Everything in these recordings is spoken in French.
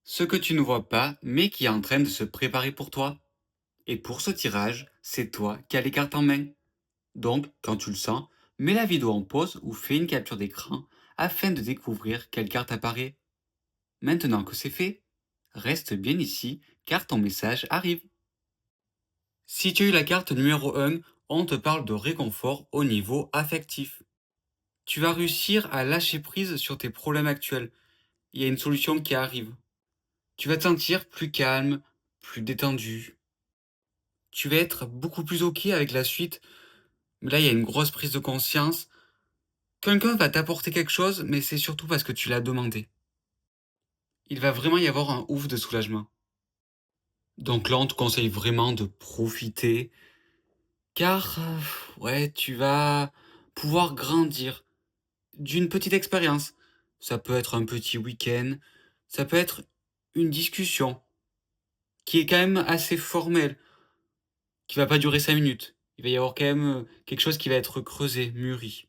Ce que tu ne vois pas, mais qui est en train de se préparer pour toi. Et pour ce tirage, c'est toi qui as les cartes en main. Donc, quand tu le sens, mets la vidéo en pause ou fais une capture d'écran afin de découvrir quelle carte apparaît. Maintenant que c'est fait, reste bien ici car ton message arrive. Si tu as eu la carte numéro 1, on te parle de réconfort au niveau affectif. Tu vas réussir à lâcher prise sur tes problèmes actuels. Il y a une solution qui arrive. Tu vas te sentir plus calme, plus détendu. Tu vas être beaucoup plus OK avec la suite. Mais là, il y a une grosse prise de conscience. Quelqu'un va t'apporter quelque chose, mais c'est surtout parce que tu l'as demandé. Il va vraiment y avoir un ouf de soulagement. Donc là, on te conseille vraiment de profiter, car ouais, tu vas pouvoir grandir d'une petite expérience. Ça peut être un petit week-end, ça peut être une discussion qui est quand même assez formelle, qui va pas durer 5 minutes. Il va y avoir quand même quelque chose qui va être creusé, mûri.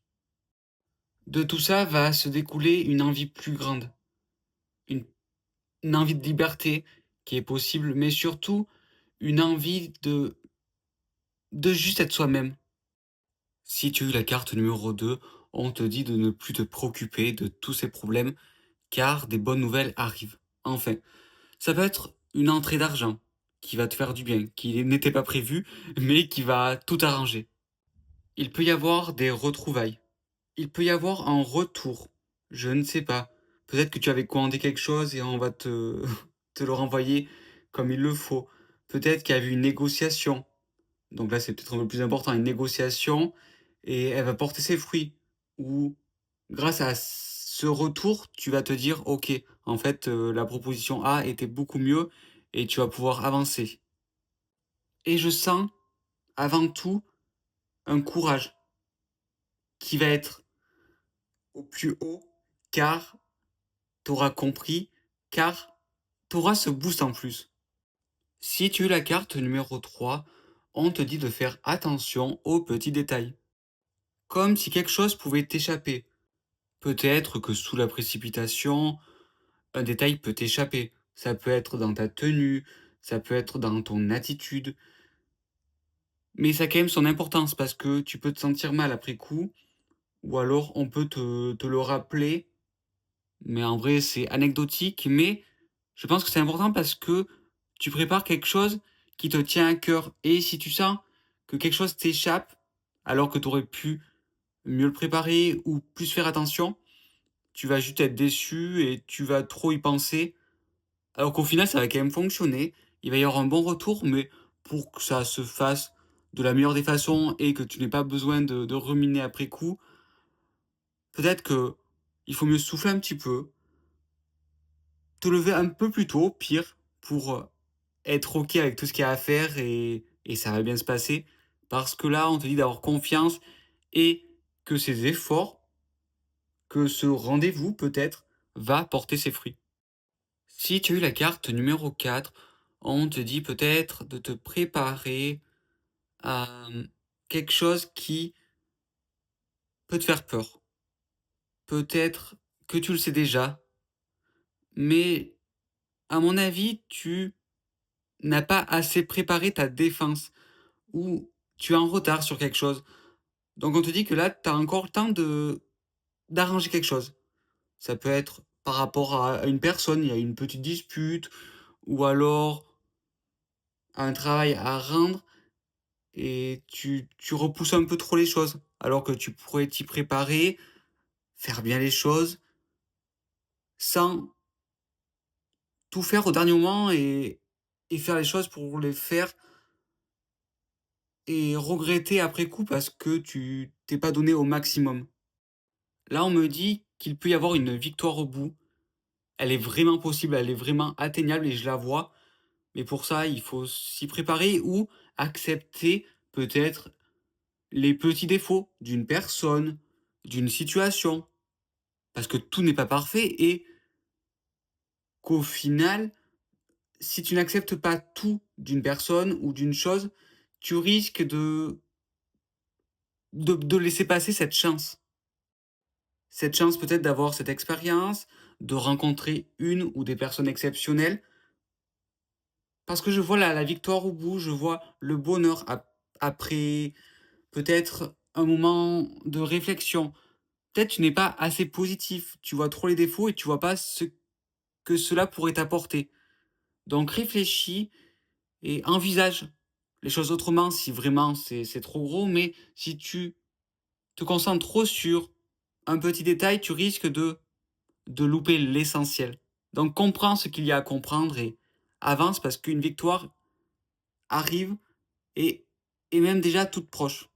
De tout ça va se découler une envie plus grande, une, une envie de liberté qui est possible, mais surtout une envie de juste être soi-même. Si tu as eu la carte numéro 2, on te dit de ne plus te préoccuper de tous ces problèmes, car des bonnes nouvelles arrivent. Enfin, ça peut être une entrée d'argent qui va te faire du bien, qui n'était pas prévue, mais qui va tout arranger. Il peut y avoir des retrouvailles. Il peut y avoir un retour. Je ne sais pas. Peut-être que tu avais commandé quelque chose et on va te, te le renvoyer comme il le faut. Peut-être qu'il y a eu une négociation. Donc là, c'est peut-être un peu plus important, une négociation et elle va porter ses fruits. Ou grâce à ce retour, tu vas te dire, OK, en fait, la proposition A était beaucoup mieux et tu vas pouvoir avancer. Et je sens, avant tout, un courage qui va être au plus haut car t'auras compris, car t'auras ce boost en plus. Si tu as la carte numéro 3, on te dit de faire attention aux petits détails. Comme si quelque chose pouvait t'échapper. Peut-être que sous la précipitation, un détail peut t'échapper. Ça peut être dans ta tenue, ça peut être dans ton attitude. Mais ça a quand même son importance parce que tu peux te sentir mal après coup, ou alors on peut te le rappeler. Mais en vrai, c'est anecdotique, mais je pense que c'est important parce que tu prépares quelque chose qui te tient à cœur. Et si tu sens que quelque chose t'échappe, alors que tu aurais pu mieux le préparer ou plus faire attention, tu vas juste être déçu et tu vas trop y penser. Alors qu'au final, ça va quand même fonctionner. Il va y avoir un bon retour, mais pour que ça se fasse de la meilleure des façons et que tu n'aies pas besoin de ruminer après coup, peut-être que il faut mieux souffler un petit peu, te lever un peu plus tôt, pire, pour être OK avec tout ce qu'il y a à faire et ça va bien se passer. Parce que là, on te dit d'avoir confiance et que ces efforts, que ce rendez-vous peut-être, va porter ses fruits. Si tu as eu la carte numéro 4, on te dit peut-être de te préparer à quelque chose qui peut te faire peur. Peut-être que tu le sais déjà, mais à mon avis, tu n'as pas assez préparé ta défense ou tu es en retard sur quelque chose. Donc on te dit que là, tu as encore le temps de d'arranger quelque chose. Ça peut être par rapport à une personne, il y a une petite dispute, ou alors un travail à rendre, et tu repousses un peu trop les choses, alors que tu pourrais t'y préparer, faire bien les choses, sans tout faire au dernier moment et faire les choses pour les faire et regretter après coup parce que tu t'es pas donné au maximum. Là, on me dit qu'il peut y avoir une victoire au bout. Elle est vraiment possible, elle est vraiment atteignable et je la vois. Mais pour ça, il faut s'y préparer ou accepter peut-être les petits défauts d'une personne, d'une situation. Parce que tout n'est pas parfait et qu'au final, si tu n'acceptes pas tout d'une personne ou d'une chose, tu risques de laisser passer cette chance. cette chance peut-être d'avoir cette expérience, de rencontrer une ou des personnes exceptionnelles. Parce que je vois la victoire au bout, je vois le bonheur après peut-être un moment de réflexion. Peut-être tu n'es pas assez positif, tu vois trop les défauts et tu vois pas ce que cela pourrait t'apporter. Donc réfléchis et envisage les choses autrement si vraiment c'est trop gros, mais si tu te concentres trop sur un petit détail, tu risques de louper l'essentiel. Donc comprends ce qu'il y a à comprendre et avance parce qu'une victoire arrive et est même déjà toute proche.